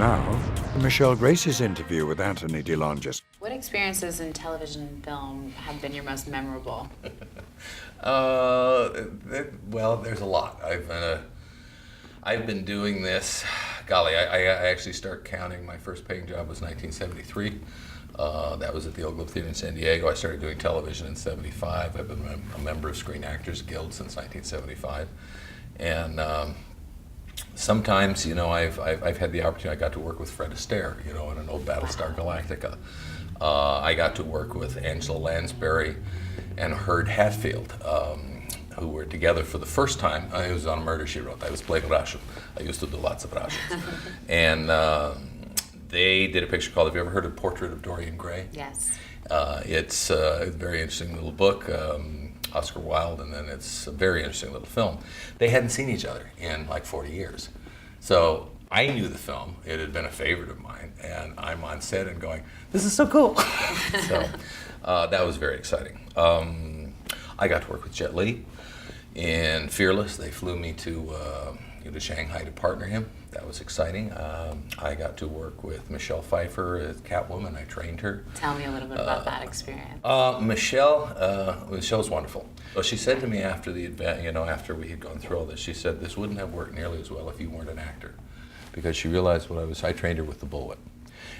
Now, Michelle Gracie's interview with Anthony de Longis. What experiences in television and film have been your most memorable? Well, there's a lot. I've been doing this, golly, I actually start counting. My first paying job was 1973. That was at the Old Globe Theater in San Diego. I started doing television in '75. I've been a member of Screen Actors Guild since 1975. And sometimes, you know, I've had the opportunity. I got to work with Fred Astaire, you know, in an old Battlestar Galactica. I got to work with Angela Lansbury and Herb Hatfield, who were together for the first time. I was on Murder, She Wrote. I was playing Russian. I used to do lots of Russians. And they did a picture called, have you ever heard of Portrait of Dorian Gray? Yes. It's a very interesting little book, Oscar Wilde, and then it's a very interesting little film. They hadn't seen each other in like 40 years. So I knew the film. It had been a favorite of mine, and I'm on set and going, this is so cool. So that was very exciting. I got to work with Jet Li in Fearless. They flew me to Shanghai to partner him. That was exciting. I got to work with Michelle Pfeiffer as Catwoman. I trained her. Tell me a little bit about that experience. Michelle's wonderful. So she said to me after the event, you know, after we had gone through all this, she said this wouldn't have worked nearly as well if you weren't an actor, because she realized I trained her with the bullwhip,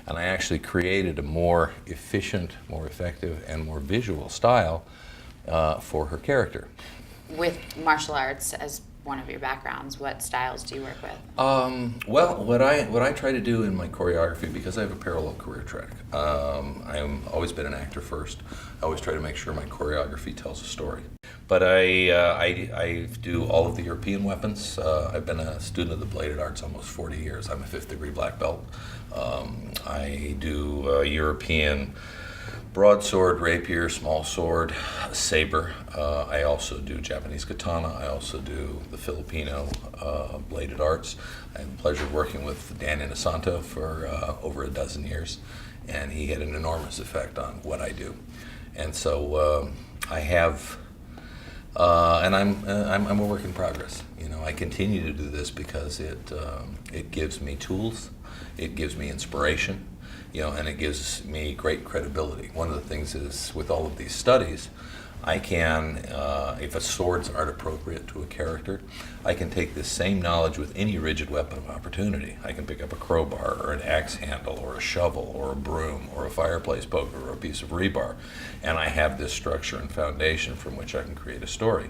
and I actually created a more efficient, more effective, and more visual style for her character. With martial arts as one of your backgrounds, what styles do you work with? Well, what I try to do in my choreography, because I have a parallel career track, I've always been an actor first. I always try to make sure my choreography tells a story. But I do all of the European weapons. I've been a student of the bladed arts almost 40 years. I'm a 5th degree black belt. I do European broadsword, rapier, small sword, saber. I also do Japanese katana. I also do the Filipino bladed arts. I had the pleasure of working with Dan Inosanto for over a dozen years, and he had an enormous effect on what I do. And so I have, and I'm a work in progress. You know, I continue to do this because it gives me tools, it gives me inspiration. You know, and it gives me great credibility. One of the things is, with all of these studies, I can, if a swords aren't appropriate to a character, I can take this same knowledge with any rigid weapon of opportunity. I can pick up a crowbar, or an axe handle, or a shovel, or a broom, or a fireplace poker, or a piece of rebar, and I have this structure and foundation from which I can create a story.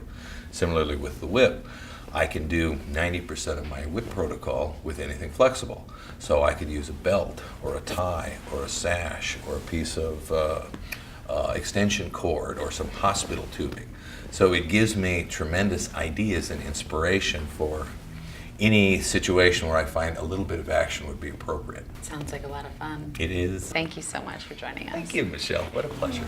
Similarly with the whip, I can do 90% of my whip protocol with anything flexible. So I could use a belt, or a tie, or a sash, or a piece of extension cord, or some hospital tubing. So it gives me tremendous ideas and inspiration for any situation where I find a little bit of action would be appropriate. Sounds like a lot of fun. It is. Thank you so much for joining us. Thank you, Michelle. What a pleasure.